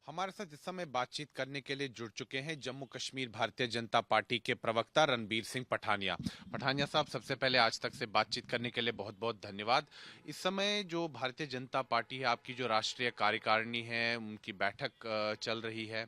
हमारे साथ इस समय बातचीत करने के लिए जुड़ चुके हैं जम्मू कश्मीर भारतीय जनता पार्टी के प्रवक्ता रणबीर सिंह पठानिया। पठानिया साहब, सबसे पहले आज तक से बातचीत करने के लिए बहुत बहुत धन्यवाद। इस समय जो भारतीय जनता पार्टी है, आपकी जो राष्ट्रीय कार्यकारिणी है, उनकी बैठक चल रही है।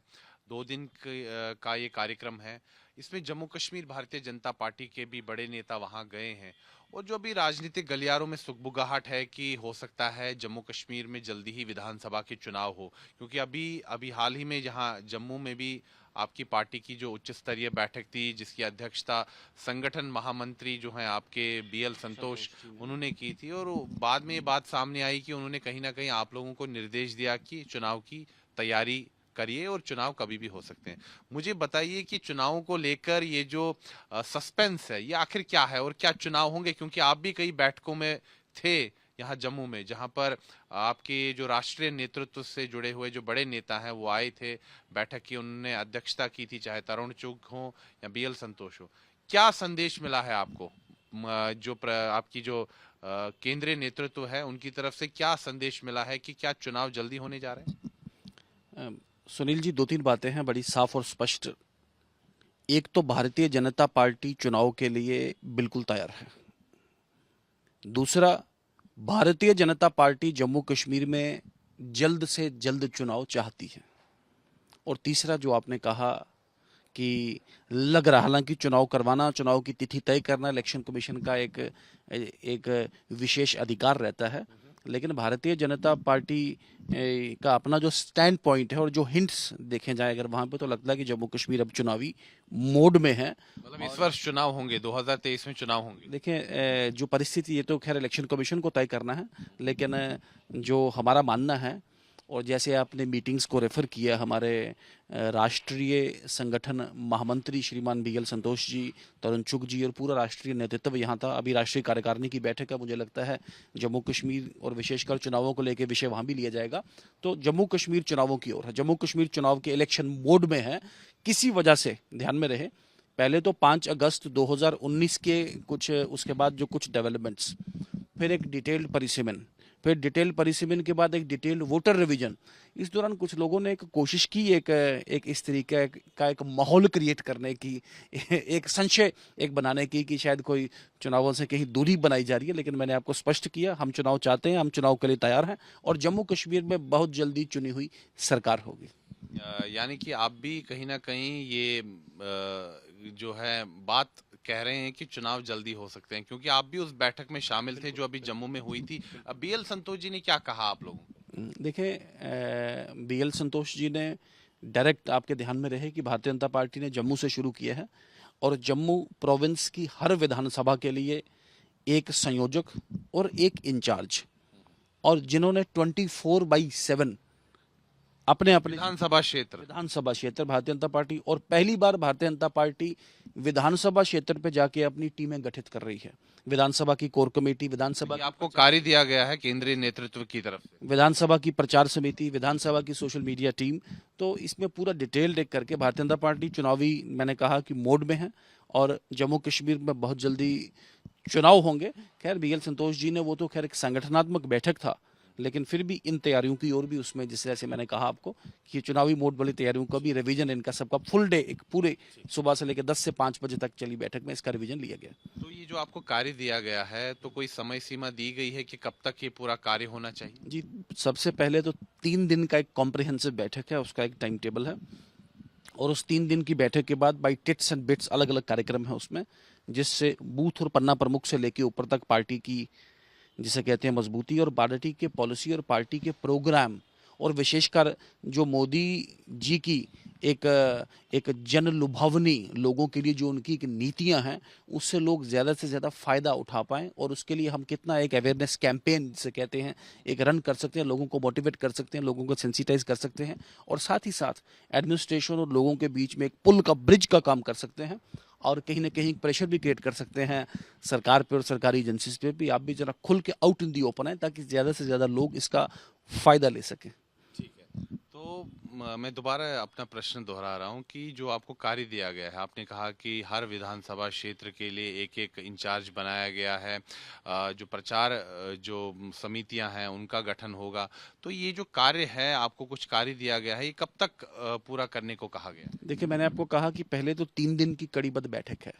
2 दिन का ये कार्यक्रम है। इसमें जम्मू कश्मीर भारतीय जनता पार्टी के भी बड़े नेता वहां गए हैं। और जो भी राजनीतिक गलियारों में सुगबुगाहट है कि हो सकता है जम्मू कश्मीर में जल्दी ही विधानसभा के चुनाव हो, क्योंकि अभी अभी हाल ही में जहां जम्मू में भी आपकी पार्टी की जो उच्च स्तरीय बैठक थी, जिसकी अध्यक्षता संगठन महामंत्री जो हैं आपके बीएल संतोष, उन्होंने की थी। और बाद में ये बात सामने आई कि उन्होंने कहीं ना कहीं आप लोगों को निर्देश दिया कि चुनाव की तैयारी करिए और चुनाव कभी भी हो सकते हैं। मुझे बताइए कि चुनावों को लेकर ये जो सस्पेंस है, ये आखिर क्या है और क्या चुनाव होंगे, क्योंकि आप भी कई बैठकों में थे यहाँ जम्मू में, जहां पर आपके जो राष्ट्रीय नेतृत्व से जुड़े हुए जो बड़े नेता हैं वो आए थे। बैठक की उन्होंने अध्यक्षता की थी, चाहे तरुण चुग हो या बीएल संतोष हो। क्या संदेश मिला है आपको? आपकी जो केंद्रीय नेतृत्व है उनकी तरफ से क्या संदेश मिला है कि क्या चुनाव जल्दी होने जा रहे हैं? सुनील जी, दो तीन बातें हैं बड़ी साफ और स्पष्ट। एक तो भारतीय जनता पार्टी चुनाव के लिए बिल्कुल तैयार है। दूसरा, भारतीय जनता पार्टी जम्मू कश्मीर में जल्द से जल्द चुनाव चाहती है। और तीसरा जो आपने कहा कि लग रहा, हालांकि चुनाव करवाना, चुनाव की तिथि तय करना इलेक्शन कमीशन का एक विशेष अधिकार रहता है, लेकिन भारतीय जनता पार्टी का अपना जो स्टैंड पॉइंट है और जो हिंट्स देखे जाए अगर वहां पे, तो लगता है कि जम्मू कश्मीर अब चुनावी मोड में है। मतलब इस वर्ष चुनाव होंगे, 2023 में चुनाव होंगे? देखिए, जो परिस्थिति, ये तो खैर इलेक्शन कमीशन को तय करना है, लेकिन जो हमारा मानना है, और जैसे आपने मीटिंग्स को रेफर किया, हमारे राष्ट्रीय संगठन महामंत्री श्रीमान बीएल संतोष जी, तरुण चुग जी और पूरा राष्ट्रीय नेतृत्व यहाँ था। अभी राष्ट्रीय कार्यकारिणी की बैठक है, मुझे लगता है जम्मू कश्मीर और विशेषकर चुनावों को लेकर विषय वहाँ भी लिया जाएगा। तो जम्मू कश्मीर चुनावों की ओर है, जम्मू कश्मीर चुनाव के इलेक्शन मोड में है। किसी वजह से ध्यान में रहे, पहले तो 5 अगस्त 2019 के कुछ, उसके बाद जो कुछ डेवलपमेंट्स, फिर एक डिटेल्ड परिसीमन, फिर डिटेल परिसीमन के बाद एक डिटेल्ड वोटर रिवीजन। इस दौरान कुछ लोगों ने एक कोशिश की, एक इस तरीके का एक माहौल क्रिएट करने की, एक संशय एक बनाने की कि शायद कोई चुनावों से कहीं दूरी बनाई जा रही है। लेकिन मैंने आपको स्पष्ट किया, हम चुनाव चाहते हैं, हम चुनाव के लिए तैयार हैं और जम्मू कश्मीर में बहुत जल्दी चुनी हुई सरकार होगी। यानी कि आप भी कहीं ना कहीं ये जो है बात कह रहे हैं कि चुनाव जल्दी हो सकते हैं, क्योंकि आप भी उस बैठक में शामिल थे जो अभी जम्मू में हुई थी। बीएल संतोष जी ने क्या कहा आप लोगों को? देखिए, बीएल संतोष जी ने डायरेक्ट, आपके ध्यान में रहे कि भारतीय जनता पार्टी ने जम्मू से शुरू किया है और जम्मू प्रोविंस की हर विधानसभा के लिए एक संयोजक और एक इंचार्ज, और जिन्होंने 24/7 अपने अपने विधानसभा क्षेत्र भारतीय जनता पार्टी, और पहली बार भारतीय जनता पार्टी विधानसभा क्षेत्र पे जाके अपनी टीमें गठित कर रही है। विधानसभा की कोर कमेटी, विधानसभा आपको कार्य दिया गया है केंद्रीय नेतृत्व की तरफ से, विधानसभा की प्रचार समिति, विधानसभा की सोशल मीडिया टीम। तो इसमें पूरा डिटेल देख करके भारतीय जनता पार्टी चुनावी, मैंने कहा कि मोड में है और जम्मू कश्मीर में बहुत जल्दी चुनाव होंगे। खैर, बीएल संतोष जी ने, वो तो खैर एक संगठनात्मक बैठक था, लेकिन फिर भी इन तैयारियों की ओर भी, उसमें जिस तरह से मैंने कहा आपको कि चुनावी मोड वाली तैयारियों का भी रिवीजन, इनका सबका फुल डे, एक पूरे सुबह से लेकर 10 से 5 बजे तक चली बैठक में इसका रिवीजन लिया गया। तो ये जो आपको कार्य दिया गया है, तो कोई समय सीमा दी गई है कि कब तक ये पूरा कार्य होना चाहिए? जी, सबसे पहले तो 3 दिन का एक कॉम्प्रिहेंसिव बैठक है, उसका एक टाइम टेबल है, और उस 3 दिन की बैठक के बाद बाई टिट्स एंड बिट्स अलग अलग कार्यक्रम है उसमें, जिससे बूथ और पन्ना प्रमुख से लेके ऊपर तक पार्टी की, जिसे कहते हैं मजबूती, और पार्टी के पॉलिसी और पार्टी के प्रोग्राम, और विशेषकर जो मोदी जी की एक एक जन लुभावनी, लोगों के लिए जो उनकी एक नीतियां हैं, उससे लोग ज़्यादा से ज़्यादा फ़ायदा उठा पाएँ, और उसके लिए हम कितना एक अवेयरनेस कैंपेन जिसे कहते हैं एक रन कर सकते हैं, लोगों को मोटिवेट कर सकते हैं, लोगों को सेंसिटाइज कर सकते हैं, और साथ ही साथ एडमिनिस्ट्रेशन और लोगों के बीच में एक पुल का, ब्रिज का काम कर सकते हैं, और कहीं ना कहीं प्रेशर भी क्रिएट कर सकते हैं सरकार पे और सरकारी एजेंसीज पे भी। आप भी जरा खुल के आउट इन दी ओपन है, ताकि ज़्यादा से ज़्यादा लोग इसका फ़ायदा ले सकें। ठीक है। तो मैं दोबारा अपना प्रश्न दोहरा रहा हूँ कि जो आपको कार्य दिया गया है, आपने कहा कि हर विधानसभा क्षेत्र के लिए एक एक इंचार्ज बनाया गया है, जो प्रचार जो समितियां हैं उनका गठन होगा, तो ये जो कार्य है, आपको कुछ कार्य दिया गया है, ये कब तक पूरा करने को कहा गया? देखिए, मैंने आपको कहा कि पहले तो 3 दिन की कड़ीबद्ध बैठक है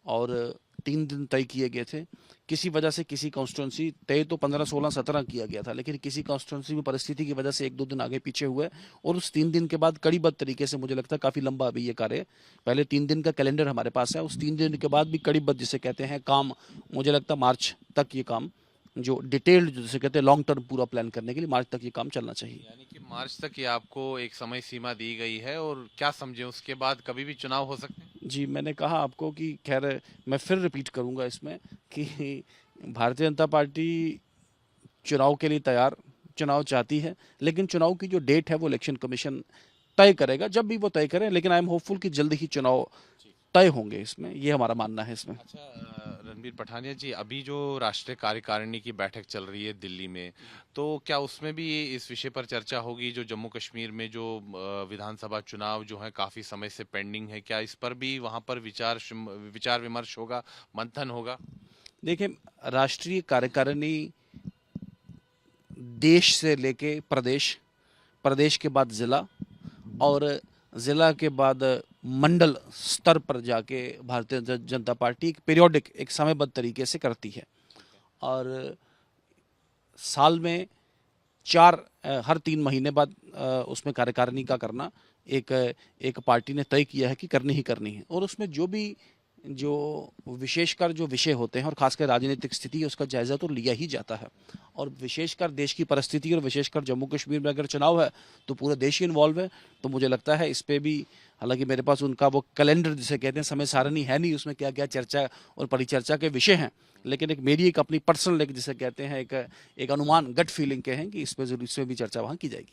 और 3 दिन तय किए गए थे। किसी वजह से किसी कॉन्स्टिट्यूंसी तय तो 15, 16, 17 किया गया था, लेकिन किसी कॉन्स्टिट्यूंसी में परिस्थिति की वजह से 1-2 दिन आगे पीछे हुए और उस 3 दिन के बाद कड़ीबद्ध तरीके से मुझे लगता है काफ़ी लंबा अभी ये कार्य है। पहले 3 दिन का कैलेंडर हमारे पास है, उस 3 दिन के बाद भी कड़ीबद्ध जिसे कहते हैं काम, मुझे लगता है मार्च तक ये काम जो डिटेल्ड जिसे कहते हैं लॉन्ग टर्म पूरा प्लान करने के लिए मार्च तक ये काम चलना चाहिए। यानी कि मार्च तक ये आपको एक समय सीमा दी गई है, और क्या समझे उसके बाद कभी भी चुनाव हो सकते हैं? जी, मैंने कहा आपको कि खैर मैं फिर रिपीट करूंगा इसमें कि भारतीय जनता पार्टी चुनाव के लिए तैयार, चुनाव चाहती है, लेकिन चुनाव की जो डेट है वो इलेक्शन कमीशन तय करेगा, जब भी वो तय करें, लेकिन आई एम होपफुल कि जल्द ही चुनाव तय होंगे इसमें, ये हमारा मानना है इसमें। अच्छा, रणबीर पठानिया जी, अभी जो राष्ट्रीय कार्यकारिणी की बैठक चल रही है दिल्ली में, तो क्या उसमें भी इस विषय पर चर्चा होगी, जो जम्मू कश्मीर में जो विधानसभा चुनाव जो है काफी समय से पेंडिंग है, क्या इस पर भी वहां पर विचार विमर्श होगा, मंथन होगा? देखिए, राष्ट्रीय कार्यकारिणी देश से लेके प्रदेश, प्रदेश के बाद जिला और जिला के बाद मंडल स्तर पर जाके भारतीय जनता पार्टी एक पीरियोडिक, एक समयबद्ध तरीके से करती है और साल में हर 3 महीने बाद उसमें कार्यकारिणी का करना एक एक पार्टी ने तय किया है कि करनी ही करनी है और उसमें जो विशेषकर जो विषय होते हैं और खासकर राजनीतिक स्थिति है उसका जायजा तो लिया ही जाता है और विशेषकर देश की परिस्थिति और विशेषकर जम्मू कश्मीर में अगर चुनाव है तो पूरा देश ही इन्वॉल्व है। तो मुझे लगता है इस पे भी, हालांकि मेरे पास उनका वो कैलेंडर जिसे कहते हैं समय सारणी है नहीं, उसमें क्या क्या चर्चा और परिचर्चा के विषय हैं, लेकिन एक मेरी एक अपनी पर्सनल एक जिसे कहते हैं एक अनुमान, गट फीलिंग के हैं कि इसमें भी चर्चा वहाँ की जाएगी।